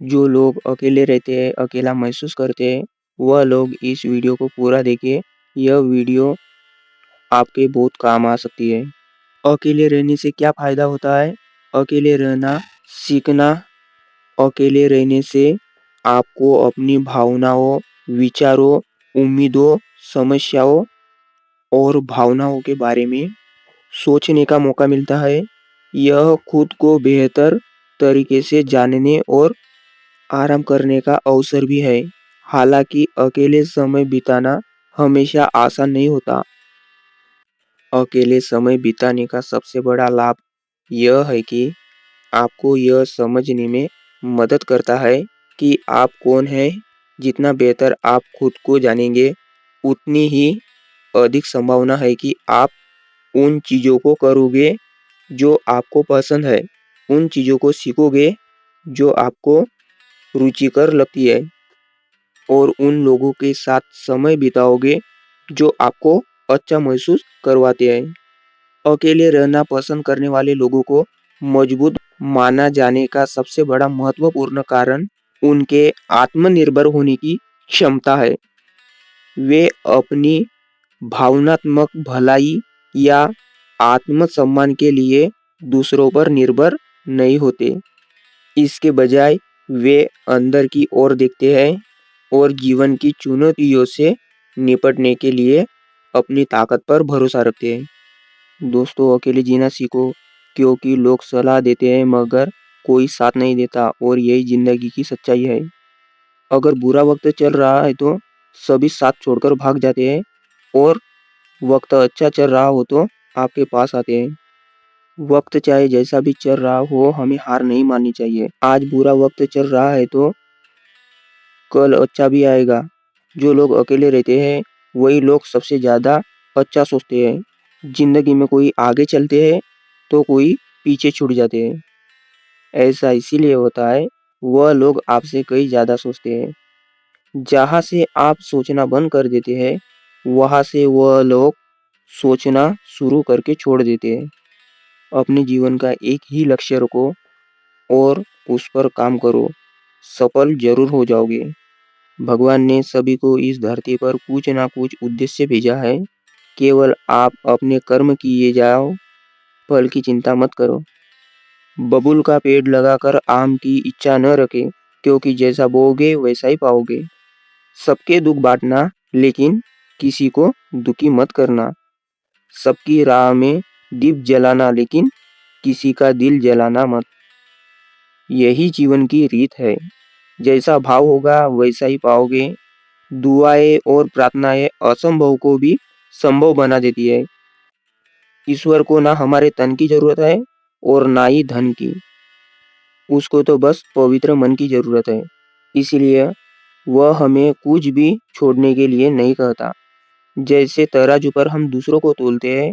जो लोग अकेले रहते हैं, अकेला महसूस करते हैं, वह लोग इस वीडियो को पूरा देखें। यह वीडियो आपके बहुत काम आ सकती है। अकेले रहने से क्या फ़ायदा होता है? अकेले रहना सीखना। अकेले रहने से आपको अपनी भावनाओं, विचारों, उम्मीदों, समस्याओं और भावनाओं के बारे में सोचने का मौका मिलता है। यह खुद को बेहतर तरीके से जानने और आराम करने का अवसर भी है। हालांकि अकेले समय बिताना हमेशा आसान नहीं होता। अकेले समय बिताने का सबसे बड़ा लाभ यह है कि आपको यह समझने में मदद करता है कि आप कौन हैं। जितना बेहतर आप खुद को जानेंगे, उतनी ही अधिक संभावना है कि आप उन चीज़ों को करोगे जो आपको पसंद है, उन चीज़ों को सीखोगे जो आपको रुचिकर लगती है और उन लोगों के साथ समय बिताओगे जो आपको अच्छा महसूस करवाते हैं। अकेले रहना पसंद करने वाले लोगों को मजबूत माना जाने का सबसे बड़ा महत्वपूर्ण कारण उनके आत्मनिर्भर होने की क्षमता है। वे अपनी भावनात्मक भलाई या आत्मसम्मान के लिए दूसरों पर निर्भर नहीं होते। इसके बजाय वे अंदर की ओर देखते हैं और जीवन की चुनौतियों से निपटने के लिए अपनी ताकत पर भरोसा रखते हैं। दोस्तों, अकेले जीना सीखो, क्योंकि लोग सलाह देते हैं मगर कोई साथ नहीं देता और यही जिंदगी की सच्चाई है। अगर बुरा वक्त चल रहा है तो सभी साथ छोड़कर भाग जाते हैं और वक्त अच्छा चल रहा हो तो आपके पास आते हैं। वक्त चाहे जैसा भी चल रहा हो, हमें हार नहीं माननी चाहिए। आज बुरा वक्त चल रहा है तो कल अच्छा भी आएगा। जो लोग अकेले रहते हैं वही लोग सबसे ज़्यादा अच्छा सोचते हैं। जिंदगी में कोई आगे चलते हैं तो कोई पीछे छूट जाते हैं। ऐसा इसीलिए होता है, वह लोग आपसे कहीं ज़्यादा सोचते हैं। जहाँ से आप सोचना बंद कर देते हैं, वहाँ से वह लोग सोचना शुरू करके छोड़ देते हैं। अपने जीवन का एक ही लक्ष्य रखो और उस पर काम करो, सफल जरूर हो जाओगे। भगवान ने सभी को इस धरती पर कुछ ना कुछ उद्देश्य भेजा है। केवल आप अपने कर्म किए जाओ, फल की चिंता मत करो। बबूल का पेड़ लगाकर आम की इच्छा न रखें, क्योंकि जैसा बोओगे वैसा ही पाओगे। सबके दुख बांटना, लेकिन किसी को दुखी मत करना। सबकी राह में दीप जलाना, लेकिन किसी का दिल जलाना मत। यही जीवन की रीत है। जैसा भाव होगा वैसा ही पाओगे। दुआएं और प्रार्थनाएं असंभव को भी संभव बना देती है। ईश्वर को ना हमारे तन की जरूरत है और ना ही धन की। उसको तो बस पवित्र मन की जरूरत है। इसलिए वह हमें कुछ भी छोड़ने के लिए नहीं कहता। जैसे तराजू पर हम दूसरों को तोलते हैं,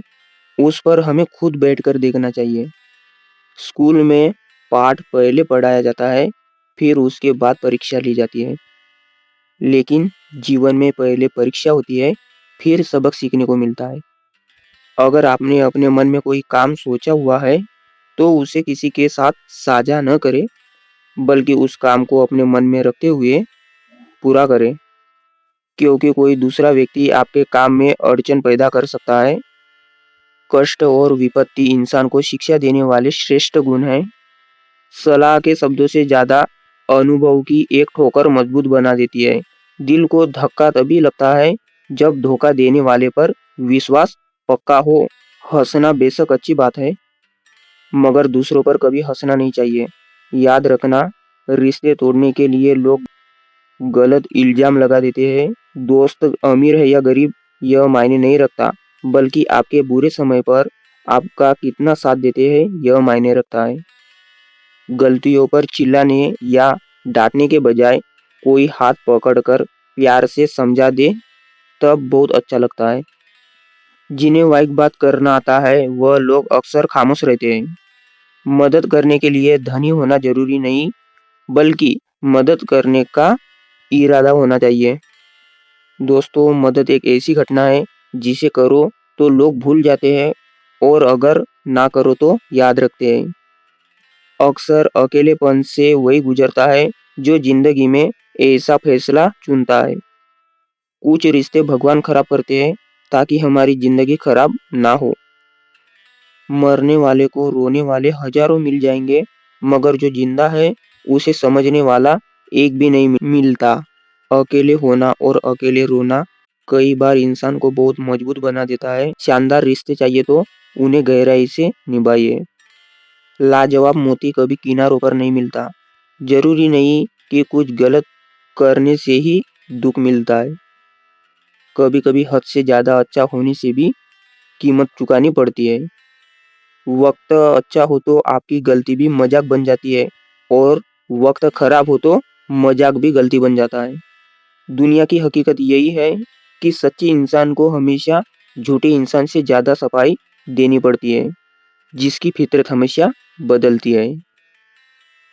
उस पर हमें खुद बैठकर देखना चाहिए। स्कूल में पाठ पहले पढ़ाया जाता है, फिर उसके बाद परीक्षा ली जाती है। लेकिन जीवन में पहले परीक्षा होती है, फिर सबक सीखने को मिलता है। अगर आपने अपने मन में कोई काम सोचा हुआ है तो उसे किसी के साथ साझा न करें, बल्कि उस काम को अपने मन में रखते हुए पूरा करें। क्योंकि कोई दूसरा व्यक्ति आपके काम में अड़चन पैदा कर सकता है। कष्ट और विपत्ति इंसान को शिक्षा देने वाले श्रेष्ठ गुण हैं। सलाह के शब्दों से ज्यादा अनुभव की एक ठोकर मजबूत बना देती है। दिल को धक्का तभी लगता है जब धोखा देने वाले पर विश्वास पक्का हो। हंसना बेशक अच्छी बात है, मगर दूसरों पर कभी हंसना नहीं चाहिए। याद रखना, रिश्ते तोड़ने के लिए लोग गलत इल्जाम लगा देते हैं। दोस्त अमीर है या गरीब यह मायने नहीं रखता, बल्कि आपके बुरे समय पर आपका कितना साथ देते हैं यह मायने रखता है। गलतियों पर चिल्लाने या डांटने के बजाय कोई हाथ पकड़कर प्यार से समझा दे, तब बहुत अच्छा लगता है। जिन्हें वाइक बात करना आता है वह लोग अक्सर खामोश रहते हैं। मदद करने के लिए धनी होना जरूरी नहीं, बल्कि मदद करने का इरादा होना चाहिए। दोस्तों, मदद एक ऐसी घटना है जिसे करो तो लोग भूल जाते हैं और अगर ना करो तो याद रखते हैं। अक्सर अकेलेपन से वही गुजरता है जो जिंदगी में ऐसा फैसला चुनता है। कुछ रिश्ते भगवान खराब करते हैं ताकि हमारी जिंदगी खराब ना हो। मरने वाले को रोने वाले हजारों मिल जाएंगे, मगर जो जिंदा है उसे समझने वाला एक भी नहीं मिलता। अकेले होना और अकेले रोना कई बार इंसान को बहुत मजबूत बना देता है। शानदार रिश्ते चाहिए तो उन्हें गहराई से निभाइए। लाजवाब मोती कभी किनारों पर नहीं मिलता। जरूरी नहीं कि कुछ गलत करने से ही दुख मिलता है। कभी कभी हद से ज्यादा अच्छा होने से भी कीमत चुकानी पड़ती है। वक्त अच्छा हो तो आपकी गलती भी मजाक बन जाती है, और वक्त खराब हो तो मजाक भी गलती बन जाता है। दुनिया की हकीकत यही है कि सच्चे इंसान को हमेशा झूठे इंसान से ज्यादा सफाई देनी पड़ती है, जिसकी फितरत हमेशा बदलती है।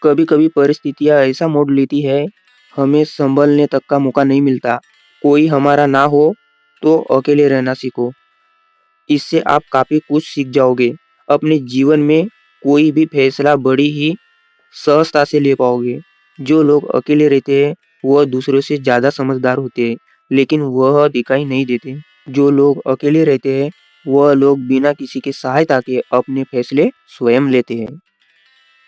कभी कभी परिस्थितियां ऐसा मोड़ लेती है, हमें संभलने तक का मौका नहीं मिलता। कोई हमारा ना हो तो अकेले रहना सीखो। इससे आप काफी कुछ सीख जाओगे। अपने जीवन में कोई भी फैसला बड़ी ही सहजता से ले पाओगे। जो लोग अकेले रहते हैं वह दूसरों से ज्यादा समझदार होते हैं, लेकिन वह दिखाई नहीं देते। जो लोग अकेले रहते हैं वह लोग बिना किसी की सहायता के अपने फैसले स्वयं लेते हैं।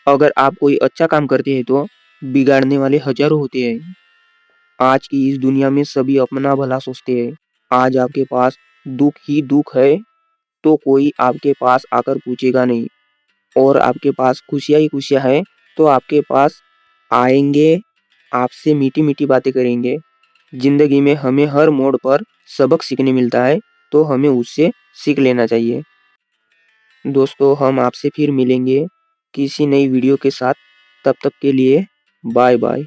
अगर आप कोई अच्छा काम करते हैं तो बिगाड़ने वाले हजारों होते हैं। आज की इस दुनिया में सभी अपना भला सोचते हैं। आज आपके पास दुख ही दुख है तो कोई आपके पास आकर पूछेगा नहीं, और आपके पास खुशियाँ ही खुशियाँ हैं तो आपके पास आएंगे, आपसे मीठी मीठी बातें करेंगे। जिंदगी में हमें हर मोड़ पर सबक सीखने मिलता है, तो हमें उससे सीख लेना चाहिए। दोस्तों, हम आपसे फिर मिलेंगे किसी नई वीडियो के साथ। तब तक के लिए बाय बाय।